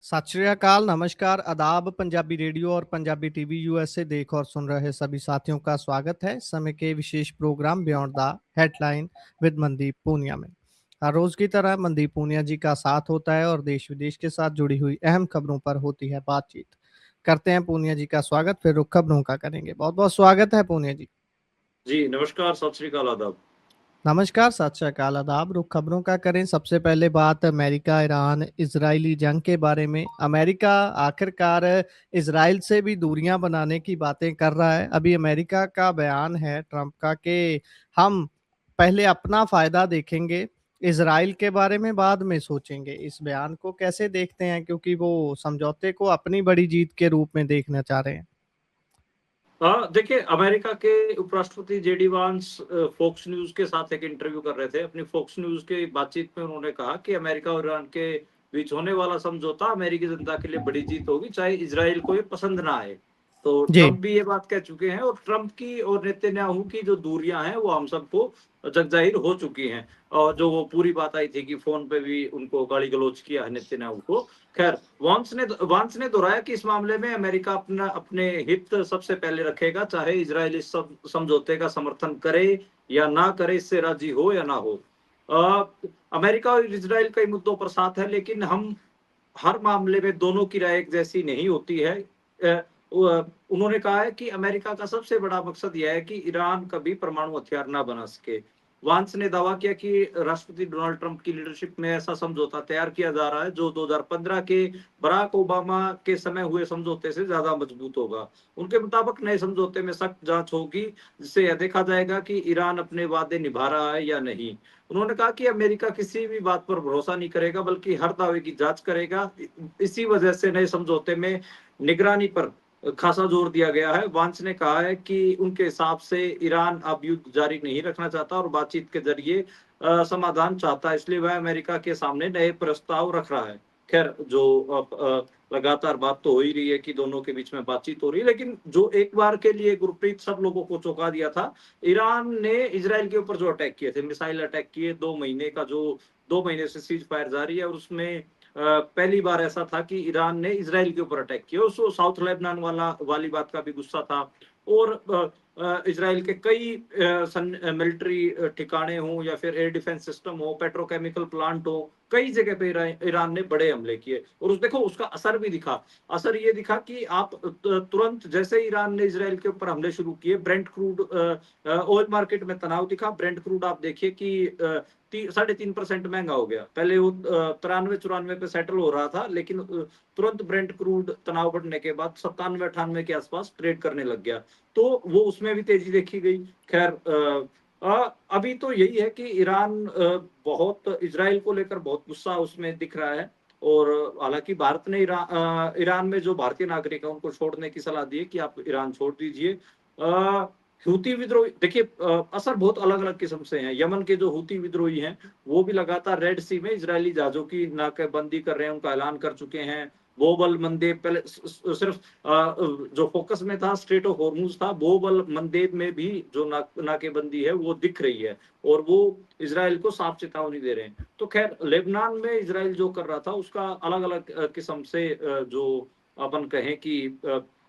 सत श्री अकाल, नमस्कार, आदाब। पंजाबी रेडियो और पंजाबी टीवी यूएसए देख और सुन रहे सभी साथियों का स्वागत है समय के विशेष programme beyond the headline with Mandeep Poonia में। हर रोज की तरह मनदीप पूनिया जी का साथ होता है और देश विदेश के साथ जुड़ी हुई अहम खबरों पर होती है बातचीत। करते हैं पूनिया जी का स्वागत, फिर रुख खबरों का करेंगे। बहुत बहुत स्वागत है पूनिया जी। जी, नमस्कार, सत श्री अकाल, आदाब। नमस्कार, सत श्री अकाल, आदाब। रुख खबरों का करें। सबसे पहले बात अमेरिका ईरान इजरायली जंग के बारे में। अमेरिका आखिरकार इजराइल से भी दूरियां बनाने की बातें कर रहा है। अभी अमेरिका का बयान है ट्रंप का कि हम पहले अपना फायदा देखेंगे, इजराइल के बारे में बाद में सोचेंगे। इस बयान को कैसे देखते हैं, क्योंकि वो समझौते को अपनी बड़ी जीत के रूप में देखना चाह रहे हैं। देखिए, अमेरिका के उपराष्ट्रपति जेडी वांस फॉक्स न्यूज के साथ एक इंटरव्यू कर रहे थे। अपनी फॉक्स न्यूज की बातचीत में उन्होंने कहा कि अमेरिका और ईरान के बीच होने वाला समझौता अमेरिकी जनता के लिए बड़ी जीत होगी, चाहे इजराइल को ये पसंद ना आए। तो जी। ट्रंप भी ये बात कह चुके हैं और ट्रंप की और नेतन्याहू की जो दूरियां हैं वो हम सबको जगजाहिर हो चुकी हैं। और जो वो पूरी बात आई थी कि फोन पे भी उनको गाली गलौज किया है नेतन्याहू को। खैर, वांस ने दोहराया कि इस मामले में अमेरिका अपने हित सबसे पहले रखेगा, चाहे इजराइल इस समझौते का समर्थन करे या ना करे, इससे राजी हो या ना हो। अमेरिका और इजराइल कई मुद्दों पर साथ है, लेकिन हम हर मामले में दोनों की राय एक जैसी नहीं होती है। उन्होंने कहा है कि अमेरिका का सबसे बड़ा मकसद यह है कि ईरान कभी परमाणु हथियार ना बना सके। वांस ने दावा किया कि राष्ट्रपति डोनाल्ड ट्रंप की लीडरशिप में ऐसा समझौता तैयार किया जा रहा है जो 2015 के बराक ओबामा के समय हुए समझौते से ज्यादा मजबूत होगा। उनके मुताबिक नए समझौते में सख्त जांच होगी, जिससे यह देखा जाएगा कि ईरान अपने वादे निभा रहा है या नहीं। उन्होंने कहा कि अमेरिका किसी भी बात पर भरोसा नहीं करेगा, बल्कि हर दावे की जांच करेगा। इसी वजह से नए समझौते में निगरानी पर खासा जोर दिया गया है। वांस ने कहा है कि उनके हिसाब से ईरान अब युद्ध जारी नहीं रखना चाहता और बातचीत के जरिए समाधान चाहता है, इसलिए वह अमेरिका के सामने नए प्रस्ताव रख रहा है। खैर, जो लगातार बात तो हो ही रही है कि दोनों के बीच में बातचीत हो रही है, लेकिन जो एक बार के लिए गुरप्रीत सब लोगों को चौंका दिया था, ईरान ने इजराइल के ऊपर जो अटैक किए थे, मिसाइल अटैक किए, 2 महीने का जो 2 महीने से सीज फायर जारी है, और उसमें पहली बार ऐसा था कि ईरान ने इजराइल के ऊपर अटैक किया। उसको साउथ लेबनान वाली बात का भी गुस्सा था। और इजराइल के कई मिलिट्री ठिकाने हों या फिर एयर डिफेंस सिस्टम हो, पेट्रोकेमिकल प्लांट हो, कई जगह पे ईरान ने बड़े हमले किए। और देखो, उसका असर भी दिखा। असर ये दिखा कि आप तुरंत जैसे ईरान ने इजराइल के ऊपर हमले शुरू किए, ब्रेंट क्रूड ऑयल मार्केट में तनाव दिखा। ब्रेंट क्रूड आप देखिए कि 3.5% महंगा हो गया। पहले वो 93-94 पे सेटल हो रहा था, लेकिन तुरंत ब्रेंट क्रूड तनाव बढ़ने के बाद 97-98 के आसपास ट्रेड करने लग गया। तो वो उसमें भी तेजी देखी गई। खैर, अभी तो यही है कि ईरान बहुत इजराइल को लेकर बहुत गुस्सा उसमें दिख रहा है। और हालांकि भारत ने ईरान में जो भारतीय नागरिक है उनको छोड़ने की सलाह दी है कि आप ईरान छोड़ दीजिए। हूती विद्रोही देखिए, असर बहुत अलग अलग किस्म से हैं। यमन के जो हूती विद्रोही हैं वो भी लगातार रेड सी में इजरायली जहाजों की नाकेबंदी कर रहे हैं, उनका ऐलान कर चुके हैं। बोबल मंदेब पहले सिर्फ जो फोकस में था स्ट्रेट ऑफ हॉर्मुज था, बोबल मंदेब में भी जो नाकेबंदी है वो दिख रही है, और वो इजराइल को साफ चेतावनी दे रहे हैं। तो खैर, लेबनान में इजराइल जो कर रहा था उसका अलग अलग किस्म से जो अपन कहें कि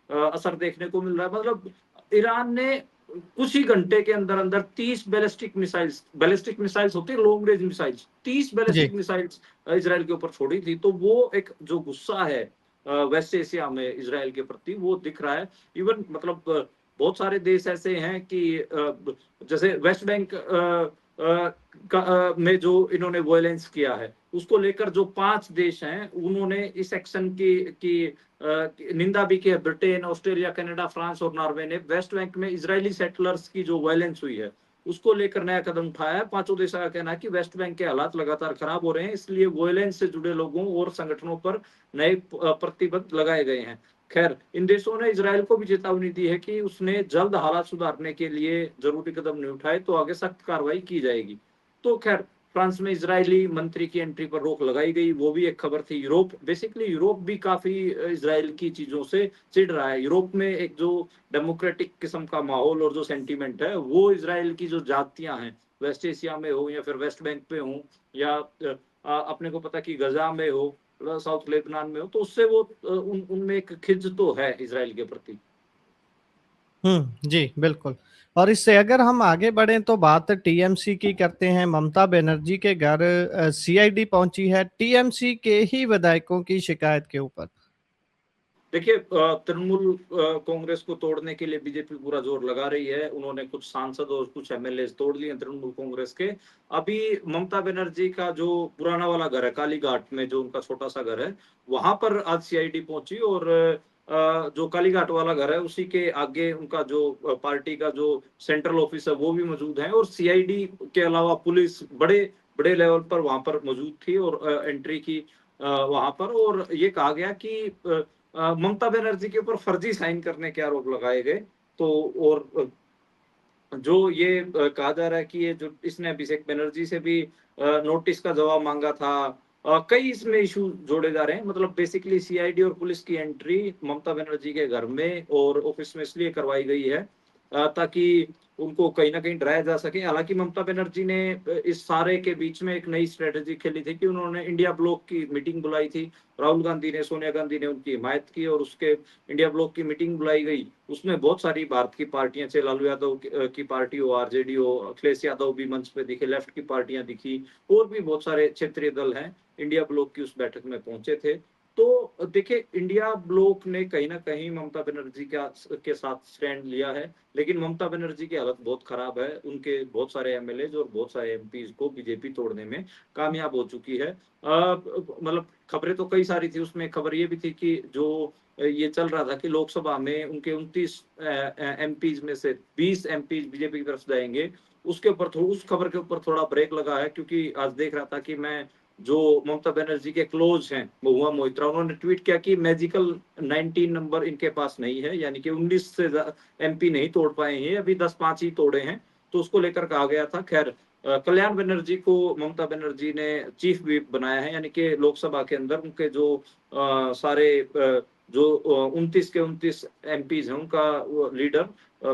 असर देखने को मिल रहा है। मतलब ईरान ने कुछ ही घंटे के अंदर अंदर 30 बैलिस्टिक मिसाइल्स होती है, लॉन्ग रेंज मिसाइल्स, 30 जी। बैलिस्टिक मिसाइल्स इजराइल के ऊपर छोड़ी थी। तो वो एक जो गुस्सा है वेस्ट एशिया में इजराइल के प्रति, वो दिख रहा है। इवन मतलब बहुत सारे देश ऐसे हैं कि जैसे वेस्ट बैंक में जो इन्होंने वायलेंस किया है उसको लेकर जो 5 देश हैं उन्होंने इस एक्शन की निंदा भी की है। ब्रिटेन, ऑस्ट्रेलिया, कनाडा, फ्रांस और नॉर्वे ने वेस्ट बैंक में इजरायली सेटलर्स की जो वायलेंस हुई है उसको लेकर नया कदम उठाया है। 5 देशों का कहना है कि वेस्ट बैंक के हालात लगातार खराब हो रहे हैं, इसलिए वायलेंस से जुड़े लोगों और संगठनों पर नए प्रतिबंध लगाए गए हैं। खैर, इन देशों ने इजराइल को भी चेतावनी दी है कि उसने जल्द हालात सुधारने के लिए जरूरी कदम नहीं उठाए तो आगे सख्त कार्रवाई की जाएगी। तो खैर, फ्रांस में इजरायली मंत्री की एंट्री पर रोक लगाई गई, वो भी एक खबर थी। यूरोप भी काफी इजराइल की चीजों से चिढ़ रहा है। यूरोप में एक जो डेमोक्रेटिक किस्म का माहौल और जो सेंटीमेंट है वो इजराइल की जो जातियां हैं, वेस्ट एशिया में हो या फिर वेस्ट बैंक पे हो या अपने को पता कि गजा में हो, साउथ लेबनान में हो, तो उससे वो उनमें एक खिज तो है इसराइल के प्रति। जी, बिल्कुल। और इससे अगर हम आगे बढ़ें तो बात टीएमसी की करते हैं। ममता बनर्जी के घर सीआईडी पहुंची है टीएमसी के ही विधायकों की शिकायत के ऊपर। देखिए, तृणमूल कांग्रेस को तोड़ने के लिए बीजेपी पूरा जोर लगा रही है। उन्होंने कुछ सांसद और कुछ एमएलए तोड़ लिए तृणमूल कांग्रेस के। अभी ममता बनर्जी का जो पुराना वाला घर है कालीघाट में, जो उनका छोटा सा घर है, वहां पर आज सीआईडी पहुंची। और जो कालीघाट वाला घर है उसी के आगे उनका जो पार्टी का जो सेंट्रल ऑफिस है वो भी मौजूद है। और सीआईडी के अलावा पुलिस बड़े बड़े लेवल पर वहां पर मौजूद थी और एंट्री की वहां पर। और ये कहा गया कि ममता बनर्जी के ऊपर फर्जी साइन करने के आरोप लगाए गए। तो और जो ये कहा जा रहा है कि ये जो इसने अभिषेक बनर्जी से भी नोटिस का जवाब मांगा था। कई इसमें इशू जोड़े जा रहे हैं। मतलब बेसिकली सीआईडी और पुलिस की एंट्री ममता बनर्जी के घर में और ऑफिस में इसलिए करवाई गई है ताकि उनको कहीं ना कहीं डराया जा सके। हालांकि ममता बनर्जी ने इस सारे के बीच में एक नई स्ट्रेटेजी खेली थी कि उन्होंने इंडिया ब्लॉक की मीटिंग बुलाई थी। राहुल गांधी ने, सोनिया गांधी ने उनकी हिमायत की और उसके इंडिया ब्लॉक की मीटिंग बुलाई गई। उसमें बहुत सारी भारत की पार्टियां, चाहे लालू यादव की पार्टी हो, आरजेडी हो, अखिलेश यादव भी मंच पे दिखे, लेफ्ट की पार्टियां दिखी, और भी बहुत सारे क्षेत्रीय दल हैं इंडिया ब्लॉक की उस बैठक में पहुंचे थे। तो देखिए, इंडिया ब्लॉक ने कहीं ना कहीं ममता बनर्जी के साथ स्टैंड लिया है। लेकिन ममता बनर्जी की हालत बहुत खराब है। उनके बहुत सारे एमएलए और बहुत सारे एमपीज को बीजेपी तोड़ने में कामयाब हो चुकी है। मतलब खबरें तो कई सारी थी। उसमें खबर ये भी थी कि जो ये चल रहा था कि लोकसभा में उनके 29 एमपीज में से 20 एमपीज बीजेपी की तरफ जाएंगे। उसके ऊपर उस खबर के ऊपर थोड़ा ब्रेक लगा है, क्योंकि आज देख रहा था कि मैं जो ममता बनर्जी के क्लोज हैं महुआ मोइत्रा, उन्होंने ट्वीट किया कि मैजिकल 19 नंबर इनके पास नहीं है, यानी कि 19 से एमपी नहीं तोड़ पाए हैं, अभी 10-5 ही तोड़े हैं। तो उसको लेकर कहा गया था। खैर, कल्याण बनर्जी को ममता बनर्जी ने चीफ व्हिप बनाया है, यानी कि लोकसभा के अंदर उनके जो सारे जो 29 के 29 एमपीज हैं उनका लीडर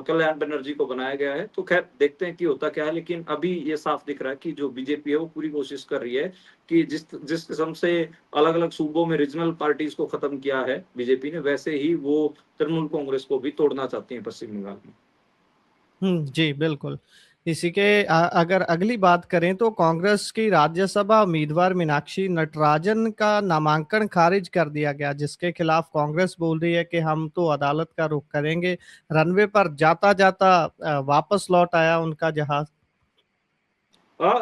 कल्याण बनर्जी को बनाया गया है। तो खैर देखते हैं कि होता क्या है। लेकिन अभी ये साफ दिख रहा है कि जो बीजेपी है वो पूरी कोशिश कर रही है कि जिस जिस किस्म से अलग अलग सूबों में रीजनल पार्टीज को खत्म किया है बीजेपी ने, वैसे ही वो तृणमूल कांग्रेस को भी तोड़ना चाहती है पश्चिम बंगाल में। जी, बिल्कुल। इसी के अगर अगली बात करें तो कांग्रेस की राज्यसभा उम्मीदवार मीनाक्षी नटराजन का नामांकन खारिज कर दिया गया, जिसके खिलाफ कांग्रेस बोल रही है कि हम तो अदालत का रुख करेंगे। रनवे पर जाता-जाता वापस लौट आया उनका जहाज।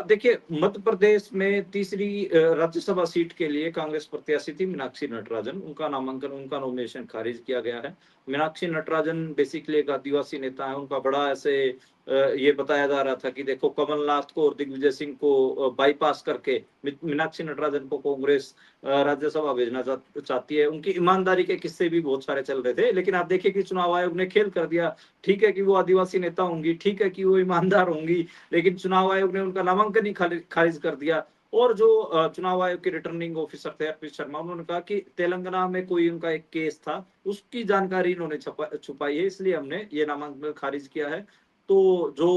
देखिए, मध्य प्रदेश में तीसरी राज्यसभा सीट के लिए कांग्रेस प्रत्याशी थी मीनाक्षी नटराजन। उनका नामांकन, उनका नॉमिनेशन खारिज किया गया है। मीनाक्षी नटराजन बेसिकली एक आदिवासी नेता है। उनका बड़ा ऐसे ये बताया जा रहा था कि देखो, कमलनाथ को और दिग्विजय सिंह को बाईपास करके मीनाक्षी नटराजन को कांग्रेस राज्यसभा भेजना चाहती है। उनकी ईमानदारी के किस्से भी बहुत सारे चल रहे थे। लेकिन आप देखिए कि चुनाव आयोग ने खेल कर दिया। ठीक है कि वो आदिवासी नेता होंगी, ठीक है कि वो ईमानदार होंगी, लेकिन चुनाव आयोग ने उनका नामांकन ही खारिज कर दिया। और जो चुनाव आयोग के रिटर्निंग ऑफिसर थे अर्पित शर्मा, उन्होंने कहा कि तेलंगाना में कोई उनका एक केस था, उसकी जानकारी इन्होंने छुपाई है, इसलिए हमने ये नामांकन खारिज किया है। तो जो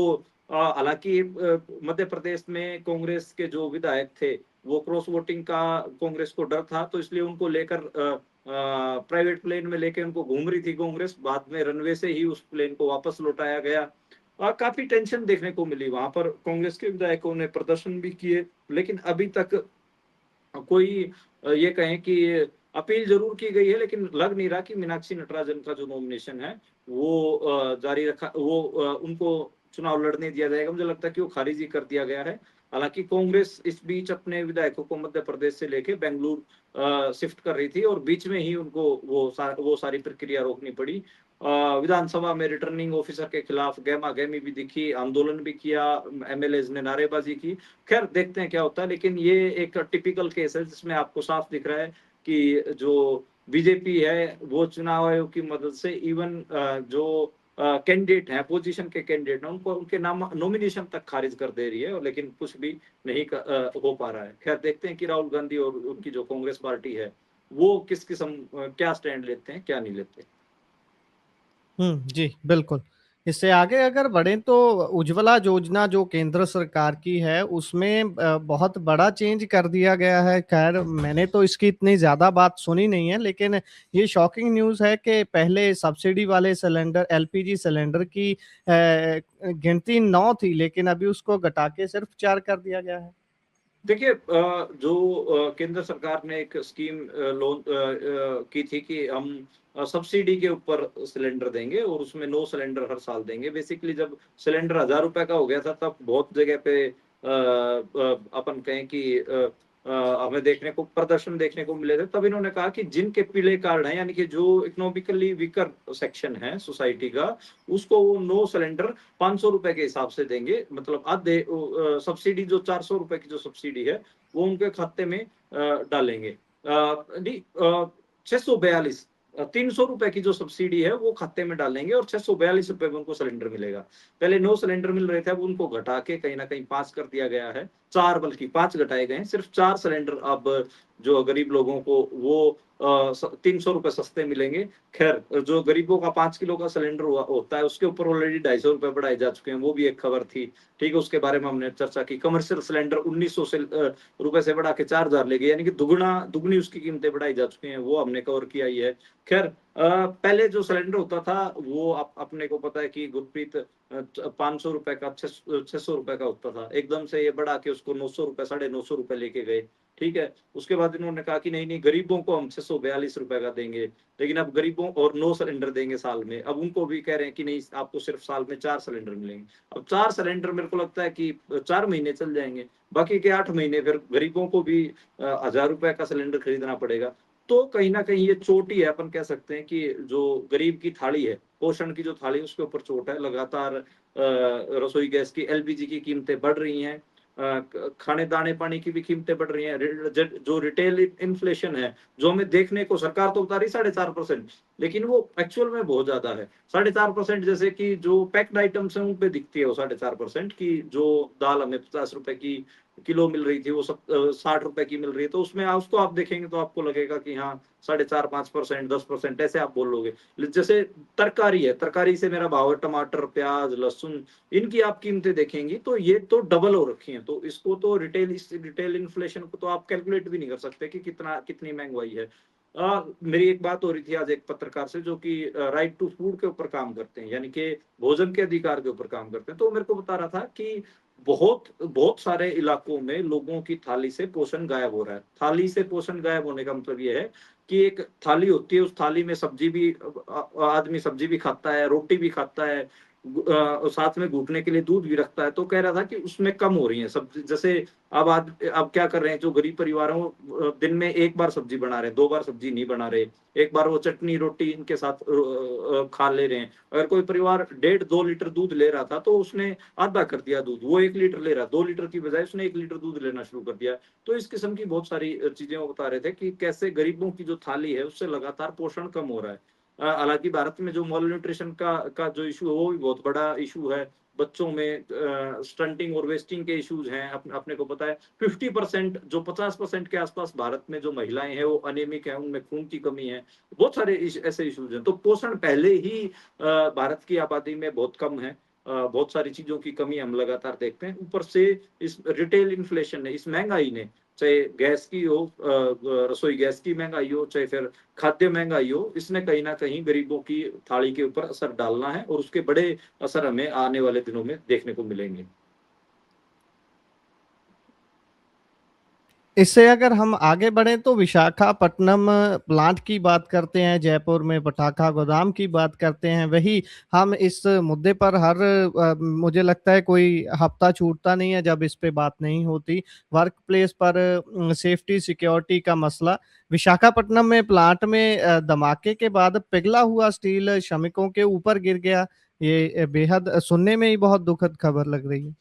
हालांकि मध्य प्रदेश में कांग्रेस के जो विधायक थे, वो क्रॉस वोटिंग का कांग्रेस को डर था, तो इसलिए उनको लेकर प्राइवेट प्लेन में लेके उनको घूम रही थी कांग्रेस। बाद में रनवे से ही उस प्लेन को वापस लौटाया गया। काफी टेंशन देखने को मिली वहां पर। कांग्रेस के विधायकों ने प्रदर्शन भी किए, लेकिन अभी तक कोई ये कहें कि अपील जरूर की गई है, लेकिन लग नहीं रहा कि मीनाक्षी नटराजन का जो नॉमिनेशन है वो जारी रखा, वो उनको चुनाव लड़ने दिया जाएगा। मुझे लगता है कि वो खारिज ही कर दिया गया है। हालांकि कांग्रेस इस बीच अपने विधायकों को मध्य प्रदेश से लेके बेंगलुरु शिफ्ट कर रही थी, और बीच में ही उनको वो सारी प्रक्रिया रोकनी पड़ी। विधानसभा में रिटर्निंग ऑफिसर के खिलाफ गहमा गहमी भी दिखी, आंदोलन भी किया, एमएलए ने नारेबाजी की। खैर देखते हैं क्या होता है। लेकिन ये एक टिपिकल केस है जिसमें आपको साफ दिख रहा है कि जो बीजेपी है वो चुनाव आयोग की मदद से इवन जो कैंडिडेट है, अपोजिशन के कैंडिडेट है, उनको उनके नाम नॉमिनेशन तक खारिज कर दे रही है। और लेकिन कुछ भी नहीं हो पा रहा है। खैर देखते हैं कि राहुल गांधी और उनकी जो कांग्रेस पार्टी है वो किस किस्म क्या स्टैंड लेते हैं, क्या नहीं लेते। जी, बिल्कुल। इससे आगे अगर बढ़ें तो उज्ज्वला योजना जो केंद्र सरकार की है उसमें बहुत बड़ा चेंज कर दिया गया है। खैर मैंने तो इसकी इतनी ज़्यादा बात सुनी नहीं है, लेकिन ये शॉकिंग न्यूज़ है कि पहले सब्सिडी वाले सिलेंडर एलपीजी सिलेंडर की गिनती 9 थी, लेकिन अभी उसको घटा के सिर्फ 4 कर दिया गया है। देखिए जो केंद्र सरकार ने एक स्कीम लॉन्च की थी कि हम सब्सिडी के ऊपर सिलेंडर देंगे और उसमें 9 सिलेंडर हर साल देंगे। बेसिकली जब सिलेंडर 1000 रुपए का हो गया था तब बहुत जगह पे अपन कहें कि हमें देखने को प्रदर्शन देखने को मिले थे। तब इन्होंने कहा कि जिनके पीले कार्ड हैं, यानी कि जो इकोनॉमिकली वीकर सेक्शन है सोसाइटी का, उसको वो 9 सिलेंडर 500 रुपए के हिसाब से देंगे। मतलब आधे सब्सिडी जो 400 रुपए की जो सब्सिडी है वो उनके खाते में डालेंगे। नहीं 642 300 रुपए की जो सब्सिडी है वो खाते में डालेंगे और 642 रुपए में उनको सिलेंडर मिलेगा। पहले 9 सिलेंडर मिल रहे थे, अब उनको घटा के कहीं ना कहीं 5 कर दिया गया है। 4 बल्कि 5 घटाए गए हैं। सिर्फ 4 सिलेंडर अब जो गरीब लोगों को वो 300 रुपए सस्ते मिलेंगे। खैर जो गरीबों का 5 किलो का सिलेंडर होता है उसके ऊपर ऑलरेडी 250 रुपए बढ़ाए जा चुके हैं, वो भी एक खबर थी। ठीक है, उसके बारे में हमने चर्चा की। कमर्शियल सिलेंडर 1900 से रुपए से बढ़ा के 4000 ले गए, यानी कि दुगनी उसकी कीमतें बढ़ाई जा चुकी हैं, वो हमने कवर किया ही है। खैर पहले जो सिलेंडर होता था वो अपने को पता है कि गुरप्रीत 500 रुपए का 600 रुपए का होता था। एकदम से ये बढ़ा के उसको 900 रुपए 950 रुपए लेके गए। ठीक है, उसके बाद इन्होंने कहा कि नहीं नहीं गरीबों को हम 642 रुपए का देंगे, लेकिन अब गरीबों और 9 सिलेंडर देंगे साल में। अब उनको भी कह रहे हैं कि नहीं आपको सिर्फ साल में 4 सिलेंडर मिलेंगे। अब 4 सिलेंडर मेरे को लगता है कि 4 महीने चल जाएंगे, बाकी के 8 महीने फिर गरीबों को भी 1000 रुपए का सिलेंडर खरीदना पड़ेगा। तो कहीं ना कहीं ये चोट ही है, अपन कह सकते हैं कि जो गरीब की थाली है, पोषण की जो थाली उसके ऊपर चोट है। लगातार रसोई गैस की एलपीजी की कीमतें बढ़ रही हैं, खाने दाने पानी की भी कीमतें बढ़ रही हैं। जो रिटेल इन्फ्लेशन है जो हमें देखने को सरकार तो बता रही 4.5%, लेकिन वो एक्चुअल में बहुत ज्यादा है। 4.5%, जैसे कि जो पैक्ड आइटम्स हैं उन पे दिखती है वो 4.5% की। जो दाल हमें 50 रुपए की किलो मिल रही थी वो 60 रुपए की मिल रही है। तो उसमें उसको आप देखेंगे तो आपको लगेगा कि हाँ 4.5-5%, 10% ऐसे आप बोलोगे। जैसे तरकारी है, तरकारी से मेरा भाव है टमाटर प्याज लहसुन, इनकी आप कीमतें देखेंगी तो ये तो डबल हो रखी हैं। तो इसको तो रिटेल इन्फ्लेशन को तो आप कैलकुलेट भी नहीं कर सकते कि कितनी महंगाई है। मेरी एक बात हो रही थी आज एक पत्रकार से जो कि राइट टू फूड के ऊपर काम करते हैं, यानी कि भोजन के अधिकार के ऊपर काम करते हैं। तो मेरे को बता रहा था कि बहुत बहुत सारे इलाकों में लोगों की थाली से पोषण गायब हो रहा है। थाली से पोषण गायब होने का मतलब ये है कि एक थाली होती है, उस थाली में सब्जी भी आदमी सब्जी भी खाता है, रोटी भी खाता है, साथ में घुटने के लिए दूध भी रखता है। तो कह रहा था कि उसमें कम हो रही है सब्जी। जैसे अब क्या कर रहे हैं जो गरीब परिवार हो, दिन में एक बार सब्जी बना रहे हैं, 2 बार सब्जी नहीं बना रहे। एक बार वो चटनी रोटी इनके साथ खा ले रहे हैं। अगर कोई परिवार 1.5-2 लीटर दूध ले रहा था तो उसने आधा कर दिया दूध, वो 1 लीटर ले रहा, 2 लीटर की बजाय उसने 1 लीटर दूध लेना शुरू कर दिया। तो इस किस्म की बहुत सारी चीजें वो बता रहे थे कि कैसे गरीबों की जो थाली है उससे लगातार पोषण कम हो रहा है। हालांकि भारत में जो मॉल न्यूट्रिशन का जो इशू है वो भी बहुत बड़ा इशू है। बच्चों में स्टंटिंग और वेस्टिंग के इश्यूज हैं। अपने को पता है 50% जो 50% के आसपास भारत में जो महिलाएं हैं वो अनेमिक है, उनमें खून की कमी है। बहुत सारे ऐसे इश्यूज हैं। तो पोषण पहले ही भारत की आबादी में बहुत कम है। बहुत सारी चीजों की कमी हम लगातार देखते हैं। ऊपर से इस रिटेल इन्फ्लेशन ने, इस महंगाई ने, चाहे गैस की हो रसोई गैस की महंगाई हो चाहे फिर खाद्य महंगाई हो, इसने कहीं ना कहीं गरीबों की थाली के ऊपर असर डालना है और उसके बड़े असर हमें आने वाले दिनों में देखने को मिलेंगे। इससे अगर हम आगे बढ़ें तो विशाखापट्टनम प्लांट की बात करते हैं, जयपुर में पटाखा गोदाम की बात करते हैं। वही हम इस मुद्दे पर मुझे लगता है कोई हफ्ता छूटता नहीं है जब इस पे बात नहीं होती। वर्क प्लेस पर सेफ्टी सिक्योरिटी का मसला। विशाखापट्टनम में प्लांट में धमाके के बाद पिघला हुआ स्टील श्रमिकों के ऊपर गिर गया। ये बेहद सुनने में ही बहुत दुखद खबर लग रही है।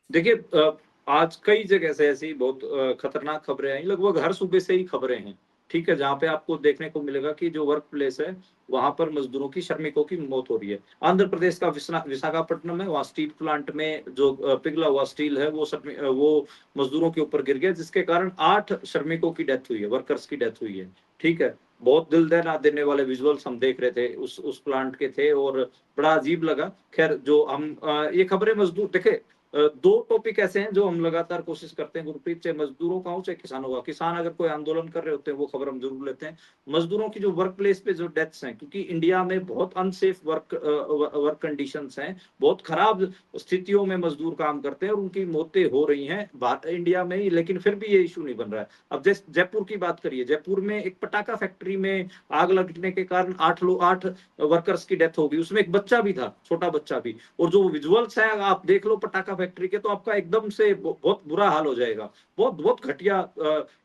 देखिए आज कई जगह से ऐसी बहुत खतरनाक खबरें आई, लगभग हर सूबे से ही खबरें हैं। ठीक है, जहाँ पे आपको देखने को मिलेगा कि जो वर्क प्लेस है वहां पर मजदूरों की श्रमिकों की मौत हो रही है। आंध्र प्रदेश का विशाखापट्टनम है, वहाँ स्टील प्लांट में जो पिघला हुआ स्टील है वो मजदूरों के ऊपर गिर गया, जिसके कारण 8 श्रमिकों की डेथ हुई है, वर्कर्स की डेथ हुई है। ठीक है, बहुत दिल दहला देने वाले विजुअल्स हम देख रहे थे, उस प्लांट के थे और बड़ा अजीब लगा। खैर जो हम ये खबरें मजदूर देखे, दो टॉपिक ऐसे हैं जो हम लगातार कोशिश करते हैं गुरप्रीत, चाहे मजदूरों का हो चाहे किसानों का। किसान अगर कोई आंदोलन कर रहे होते हैं वो खबर हम जरूर लेते हैं। मजदूरों की जो वर्क प्लेस पे जो डेथ्स हैं, क्योंकि इंडिया में बहुत अनसेफ वर्क कंडीशंस हैं, बहुत खराब स्थितियों में मजदूर काम करते हैं और उनकी मौतें हो रही हैं इंडिया में ही, लेकिन फिर भी ये इशू नहीं बन रहा है। अब जैसे जयपुर की बात करिए, जयपुर में एक पटाखा फैक्ट्री में आग लगने के कारण 8 वर्कर्स की डेथ हो गई, उसमें एक बच्चा भी था, छोटा बच्चा भी। और जो विजुअल्स है आप देख लो पटाखा फैक्ट्री के, तो आपका एकदम से बहुत बुरा हाल हो जाएगा। बहुत बहुत घटिया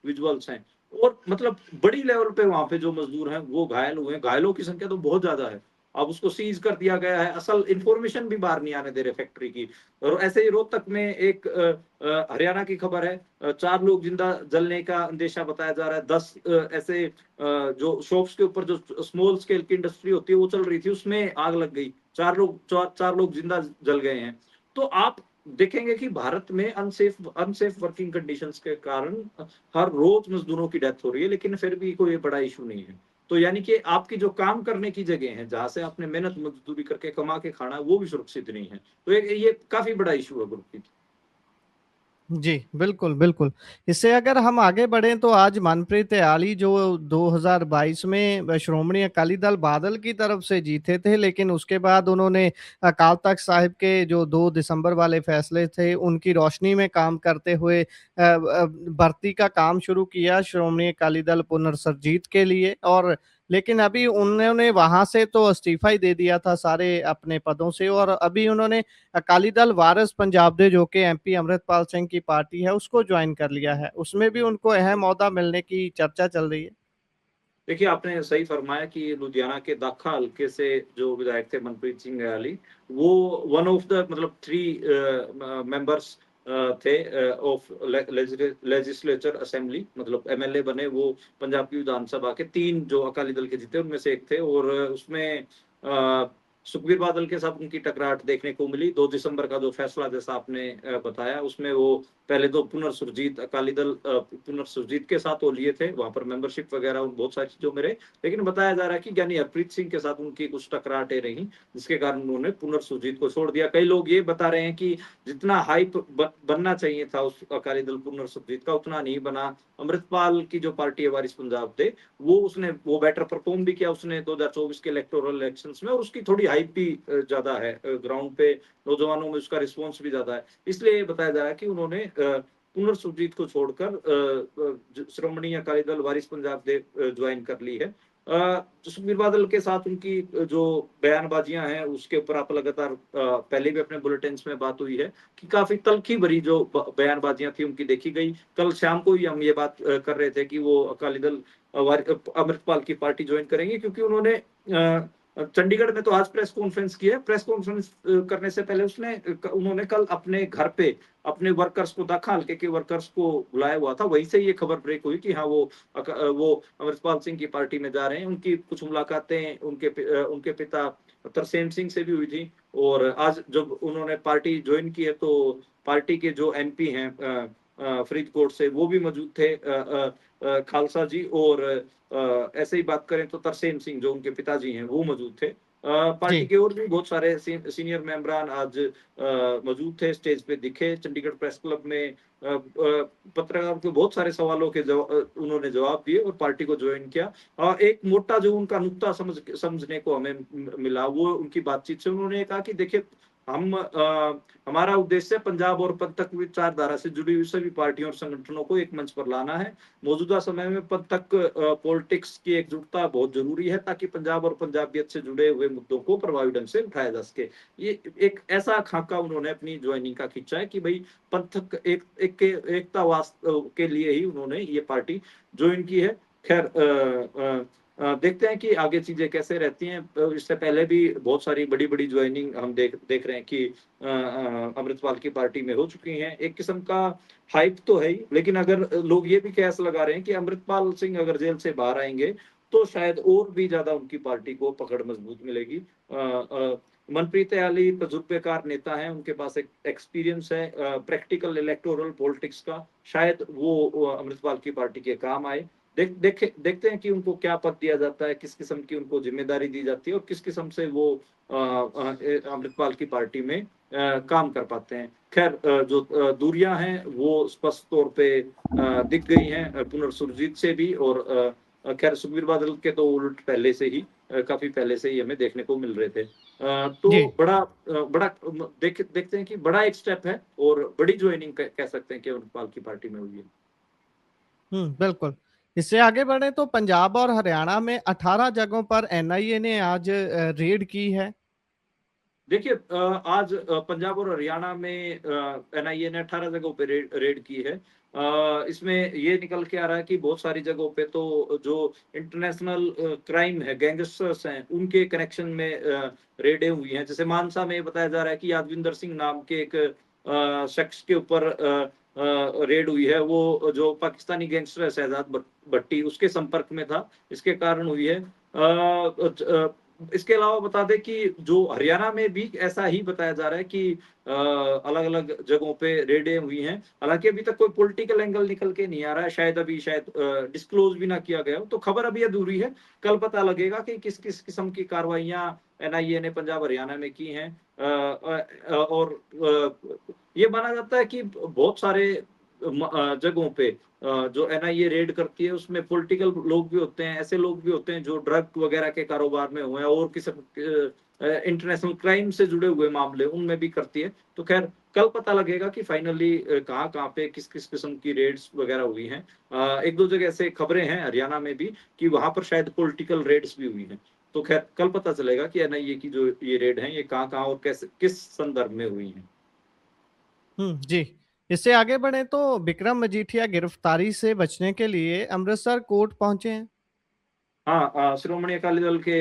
विजुअल्स हैं। और मतलब बड़ी लेवल पे वहां पे जो मजदूर हैं वो घायल हुए हैं, घायलों की संख्या तो बहुत ज्यादा है। अब उसको सीज कर दिया गया है, असल इंफॉर्मेशन भी बाहर नहीं आने दे रहे फैक्ट्री की। और ऐसे ही रोहतक में एक हरियाणा की खबर है, 4 लोग जिंदा जलने का अंदेशा बताया जा रहा है। 10 ऐसे जो शॉप्स के ऊपर जो स्मॉल स्केल की इंडस्ट्री होती है वो चल रही थी, उसमें आग लग गई, 4 लोग जिंदा जल गए हैं। तो आप देखेंगे कि भारत में अनसेफ वर्किंग कंडीशंस के कारण हर रोज मजदूरों की डेथ हो रही है, लेकिन फिर भी कोई बड़ा इशू नहीं है। तो यानी कि आपकी जो काम करने की जगह है, जहां से आपने मेहनत मजदूरी करके कमा के खाना, वो भी सुरक्षित नहीं है। तो ये काफी बड़ा इशू है गुरप्रीत। जी, बिल्कुल, बिल्कुल। इससे अगर हम आगे बढ़ें तो आज मनप्रीत इयाली जो 2022 में श्रोमणी अकाली दल बादल की तरफ से जीते थे, लेकिन उसके बाद उन्होंने अकाल तख्त साहिब के जो 2 दिसंबर वाले फैसले थे, उनकी रोशनी में काम करते हुए भर्ती का काम शुरू किया श्रोमणी अकाली दल पुनर्सुरजीत के लिए। और लेकिन अभी उन्होंने वहाँ से तो इस्तीफ़ा ही दे दिया था सारे अपने पदों से, और अभी उन्होंने अकाली दल वारिस पंजाब दे जो कि एमपी अमृतपाल सिंह की पार्टी है उसको ज्वाइन कर लिया है। उसमें भी उनको अहम ओहदा मिलने की चर्चा चल रही है। देखिए, आपने सही फरमाया कि लुधियाना के दाखा हल्के से जो विधायक थे मनप्रीत सिंह रैली, वो वन ऑफ द मतलब 3 मेंबर्स थे ऑफ लेजिस्लेचर असेंबली, मतलब एमएलए बने वो पंजाब की विधानसभा के। 3 जो अकाली दल के जीते उनमें से एक थे। और उसमें सुखबीर बादल के साथ उनकी टकराट देखने को मिली। 2 दिसंबर का जो फैसला जैसा आपने बताया, उसमें वो पहले तो पुनर्सुरजीत अकाली दल पुनर्सुरजीत के साथ वो लिए थे, वहां पर मेंबरशिप वगैरह बहुत सारी चीजों में रहे। लेकिन बताया जा रहा है कि ज्ञानी हरप्रीत सिंह के साथ उनकी कुछ टकराटें रही, जिसके कारण उन्होंने पुनर्सुरजीत को छोड़ दिया। कई लोग ये बता रहे हैं कि जितना हाइप बनना चाहिए था उस अकाली दल पुनर्सुरजीत का, उतना नहीं बना। अमृतपाल की जो पार्टी है वारिस पंजाब दे, वो बेटर परफॉर्म भी किया उसने 2024 के इलेक्टोरल इलेक्शंस में, और उसकी थोड़ी हाइप भी ज्यादा है ग्राउंड पे, नौजवानों में उसका रिस्पॉन्स भी ज्यादा है। इसलिए बताया जा रहा है कि उन्होंने पुनर्सुरजीत को छोड़कर श्रोमणी अकाली दल वारिस पंजाब दे ज्वाइन कर ली है। सुखबीर बादल के साथ उनकी जो बयानबाजियां हैं उसके ऊपर आप लगातार पहले भी अपने बुलेटिन में बात हुई है कि काफी तल्खी भरी जो बयानबाजियां थी उनकी देखी गई। कल शाम को ही हम ये बात कर रहे थे कि वो अकाली दल अमृतपाल की पार्टी ज्वाइन करेंगे, क्योंकि उन्होंने चंडीगढ़ में तो आज प्रेस कॉन्फ्रेंस की है। प्रेस कॉन्फ्रेंस करने से पहले उन्होंने कल अपने घर पे अपने वर्कर्स को, दाखा हल्के के वर्कर्स को बुलाया हुआ था। वहीं से ये खबर ब्रेक हुई कि हाँ वो अमृतपाल सिंह की पार्टी में जा रहे हैं। उनकी कुछ मुलाकातें उनके पिता तरसेम सिंह से भी हुई थी। और आज जब उन्होंने पार्टी ज्वाइन की है तो पार्टी के जो एमपी हैं फरीदकोट से, वो भी मौजूद थे, खालसा जी। और ऐसे ही बात करें तो तरसेम सिंह जो उनके पिताजी हैं वो मौजूद थे। पार्टी जी, के और भी बहुत सारे सीनियर मेंबरान आज मौजूद थे, स्टेज पे दिखे चंडीगढ़ प्रेस क्लब में। पत्रकारों के बहुत सारे सवालों के उन्होंने जवाब दिए और पार्टी को ज्वाइन किया। एक मोटा जो उनका नुक्ता समझने को हमें मिला, वो उनकी बातचीत से उन्होंने कहा कि देखिए, हमारा उद्देश्य पंजाब और पंथक विचारधारा से जुड़ी हुई सभी पार्टियों और संगठनों को एक मंच पर लाना है। मौजूदा समय में पंथक पॉलिटिक्स की एकजुटता बहुत जरूरी है, ताकि पंजाब और पंजाबियत से जुड़े हुए मुद्दों को प्रभावी ढंग से उठाया जा सके। ये एक ऐसा खाका उन्होंने अपनी ज्वाइनिंग का खींचा है कि भाई पंथक एकता के लिए ही उन्होंने ये पार्टी ज्वाइन की है। खैर देखते हैं कि आगे चीजें कैसे रहती हैं। इससे पहले भी बहुत सारी बड़ी बड़ी ज्वाइनिंग हम देख रहे हैं कि अमृतपाल की पार्टी में हो चुकी हैं। एक किस्म का हाइप तो है ही, लेकिन अगर लोग ये भी कयास लगा रहे हैं कि अमृतपाल सिंह अगर जेल से बाहर आएंगे तो शायद और भी ज्यादा उनकी पार्टी को पकड़ मजबूत मिलेगी। मनप्रीत इयाली तजुर्बेकार नेता हैं, उनके पास एक एक्सपीरियंस है प्रैक्टिकल इलेक्टोरल पॉलिटिक्स का, शायद वो अमृतपाल की पार्टी के काम आए। देखते हैं कि उनको क्या पद दिया जाता है, किस किस्म की उनको जिम्मेदारी दी जाती है और किस किस्म से वो अमृतपाल की पार्टी में काम कर पाते हैं। खैर जो दूरियां हैं वो स्पष्ट तौर पे दिख गई हैं पुनर्सुरजीत से भी, और खैर सुखबीर बादल के तो उल्ट पहले से ही काफी पहले से ही हमें देखने को मिल रहे थे। जी। तो बड़ा देखते हैं कि बड़ा एक स्टेप है और बड़ी ज्वाइनिंग कह सकते हैं कि अमृतपाल की पार्टी में हुई है। बिल्कुल। इससे आगे बढ़े तो पंजाब और हरियाणा में 18 जगहों पर एनआईए ने आज रेड की है। देखिए आज पंजाब और हरियाणा में एनआईए ने 18 जगहों पे रेड की है। इसमें ये निकल के आ रहा है कि बहुत सारी जगहों पे तो जो इंटरनेशनल क्राइम है, गैंगस्टर्स हैं, उनके कनेक्शन में रेडें हुई हैं। जैसे मानसा में बताया जा रहा है कि यादविंदर सिंह नाम के एक शख्स के ऊपर रेड हुई है। वो जो पाकिस्तानी गैंगस्टर है शहजाद भट्टी, उसके संपर्क में था, इसके कारण हुई है। इसके अलावा बता दें कि जो हरियाणा में भी ऐसा ही बताया जा रहा है कि अलग-अलग जगहों पे रेडें हुई हैं। हालाँकि अभी तक कोई पॉलिटिकल एंगल निकल के नहीं आ रहा है, शायद डिस्क्लोज़ भी ना किया गया हो, तो खबर अभी अधूरी है। कल पता लगेगा कि किस-किस किस्म की कार्रवाइयाँ एनआईए ने पंजाब हरियाणा में की हैं। और ये माना जाता है कि बहुत सारे जगहों पे जो एनआईए रेड करती है उसमें पॉलिटिकल लोग भी होते हैं, ऐसे लोग भी होते हैं जो ड्रग वगैरह के कारोबार में हुए हैं और किसी इंटरनेशनल क्राइम से जुड़े हुए मामले उनमें भी करती है। तो खैर कल पता लगेगा कि फाइनली कहाँ-कहाँ पे किस-किस किस्म की रेड्स वगैरह हुई हैं। 1-2 जगह ऐसे खबरें हैं हरियाणा में भी कि वहाँ पर शायद पॉलिटिकल रेड्स भी हुई हैं। तो खैर कल पता चलेगा कि एनआईए की जो ये रेड हैं, ये कहाँ-कहाँ और कैसे किस संदर्भ में हुई हैं। जी। इससे आगे बढ़े तो विक्रम मजीठिया गिरफ्तारी से बचने के लिए अमृतसर कोर्ट पहुंचे हैं। हाँ, श्रोमणी अकाली दल के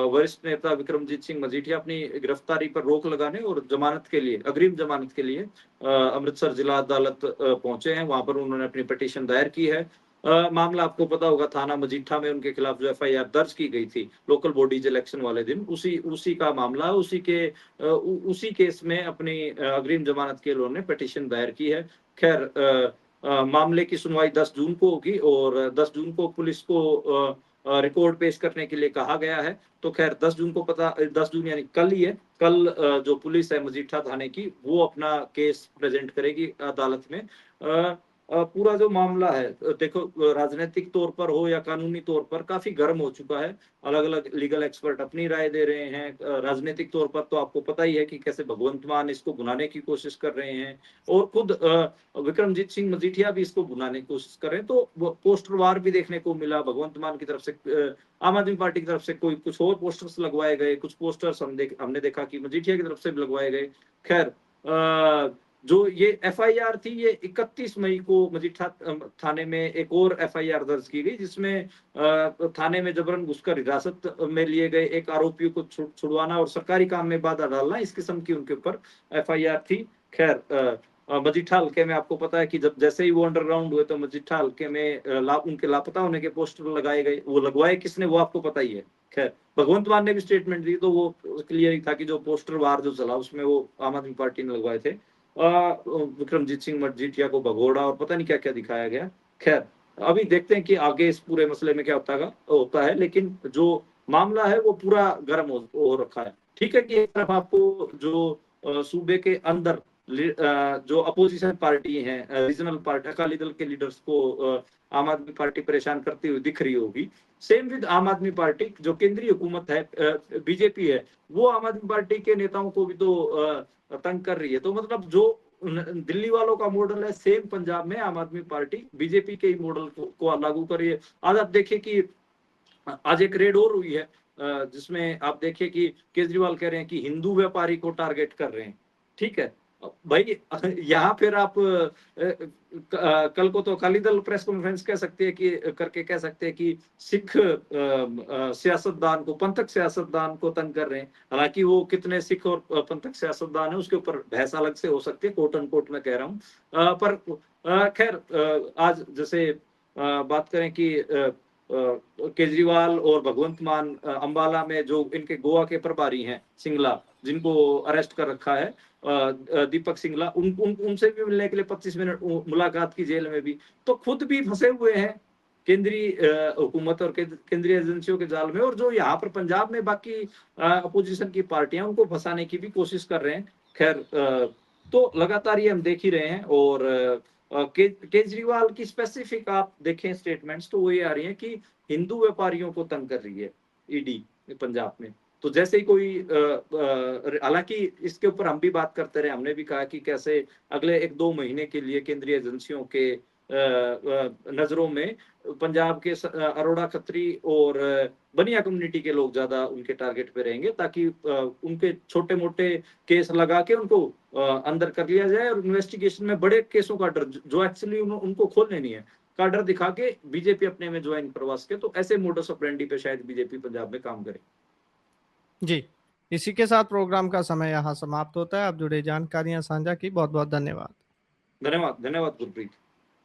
वरिष्ठ नेता विक्रमजीत सिंह मजीठिया अपनी गिरफ्तारी पर रोक लगाने और जमानत के लिए, अग्रिम जमानत के लिए अमृतसर जिला अदालत पहुंचे हैं। वहां पर उन्होंने अपनी पिटीशन दायर की है। मामला आपको पता होगा, थाना मजीठा में उनके खिलाफ जो एफआईआर दर्ज की गई थी लोकल बॉडीज इलेक्शन वाले दिन, उसी उसी का मामला है। उसी केस में अपनी अग्रिम जमानत के लिए उन्होंने पिटीशन दायर की है। खैर मामले की सुनवाई 10 जून को होगी और 10 जून को पुलिस को रिपोर्ट पेश करने के लिए कहा गया है। तो खैर 10 जून यानी कल ही है। कल जो पुलिस है मजीठा थाने की, वो अपना केस प्रेज़ेंट करेगी अदालत में। पूरा जो मामला है देखो, राजनैतिक तौर पर हो या कानूनी तौर पर काफ़ी गर्म हो चुका है। अलग-अलग लीगल एक्सपर्ट अपनी राय दे रहे हैं। राजनीतिक तौर पर तो आपको पता ही है कि कैसे भगवंत मान इसको भुनाने की कोशिश कर रहे हैं और खुद विक्रमजीत सिंह मजीठिया भी इसको भुनाने की कोशिश कर रहे हैं। तो वो पोस्टर वार भी देखने को मिला भगवंत मान की तरफ से, आम आदमी पार्टी की तरफ से कोई कुछ और पोस्टर्स लगवाए गए, कुछ पोस्टर्स हमने देखा कि मजीठिया की तरफ से भी लगवाए गए। खैर जो ये एफआईआर थी, ये 31 मई को मजीठा थाने में एक और एफआईआर दर्ज की गई, जिसमें थाने में जबरन घुसकर हिरासत में लिए गए एक आरोपी को छुड़वाना और सरकारी काम में बाधा डालना, इस किस्म की उनके ऊपर एफआईआर थी। खैर मजीठा हल्के में आपको पता है कि जब जैसे ही वो अंडरग्राउंड हुए तो मजीठा हल्के में उनके लापता होने के पोस्टर लगाए गए। वो लगवाए किसने वो आपको पता ही है। खैर भगवंत मान ने भी स्टेटमेंट दी तो वो क्लियर ही था कि जो पोस्टर वार जो चला उसमें वो आम आदमी पार्टी ने लगवाए थे। विक्रमजीत सिंह मजीठिया को भगोड़ा और पता नहीं क्या-क्या दिखाया गया। खैर अभी देखते हैं कि आगे इस पूरे मसले में क्या होता है, लेकिन जो मामला है वो पूरा गर्म हो रखा है। ठीक है कि एक तरफ आपको जो सूबे के अंदर जो अपोजिशन पार्टी है, रीजनल पार्टी अकाली दल के लीडर्स को आम आदमी पार्टी परेशान करती हुई दिख रही होगी। सेम विद आम आदमी पार्टी, जो केंद्रीय हुकूमत है बीजेपी है, वो आम आदमी पार्टी के नेताओं को भी तो तंग कर रही है। तो मतलब जो दिल्ली वालों का मॉडल है, सेम पंजाब में आम आदमी पार्टी बीजेपी के ही मॉडल को लागू कर रही है। आज आप देखिए कि आज एक रेड और हुई है जिसमें आप देखिए कि केजरीवाल कह रहे हैं कि हिंदू व्यापारी को टारगेट कर रहे हैं। ठीक है, भाई यहाँ फिर आप कल को तो अकाली दल प्रेस कॉन्फ्रेंस कह सकते हैं कि सिख सियासतदान को, पंथक सियासतदान को तंग कर रहे हैं। हालांकि वो कितने सिख और पंथक सियासतदान है उसके ऊपर बहस अलग से हो सकती है, कोट अनकोट में कह रहा हूँ। पर खैर आज जैसे बात करें कि केजरीवाल और भगवंत मान अंबाला में जो इनके गोवा के प्रभारी हैं सिंगला, जिनको अरेस्ट कर रखा है दीपक सिंगला, उनसे भी मिलने के लिए 25 मिनट मुलाकात की जेल में भी, तो खुद भी फंसे हुए हैं। केंद्रीय हुकूमत और केंद्रीय एजेंसियों के जाल में, और जो यहाँ पर पंजाब में बाकी अपोजिशन की पार्टियां उनको फंसाने की भी कोशिश कर रहे हैं। खैर तो लगातार ये हम देख ही रहे हैं। और केजरीवाल की स्पेसिफिक आप देखें स्टेटमेंट्स तो वो ये आ रही है कि हिंदू व्यापारियों को तंग कर रही है ईडी पंजाब में। तो जैसे ही कोई हालांकि इसके ऊपर हम भी बात करते रहे, हमने भी कहा कि कैसे अगले 1-2 महीने के लिए केंद्रीय एजेंसियों के नजरों में पंजाब के अरोड़ा खत्री और बनिया कम्युनिटी के लोग ज्यादा उनके टारगेट पे रहेंगे, ताकि उनके छोटे मोटे केस लगा के उनको अंदर कर लिया जाए, और इन्वेस्टिगेशन में बड़े केसों का डर जो एक्चुअली उनको खोलने नहीं है का डर दिखा के बीजेपी अपने में ज्वाइन करवा सके। तो ऐसे मोडस ऑपरेंडी पे शायद बीजेपी पंजाब में काम करे। जी, इसी के साथ प्रोग्राम का समय यहाँ समाप्त होता है। आप जुड़े जानकारियां साझा की, बहुत बहुत धन्यवाद। धन्यवाद, धन्यवाद गुरप्रीत।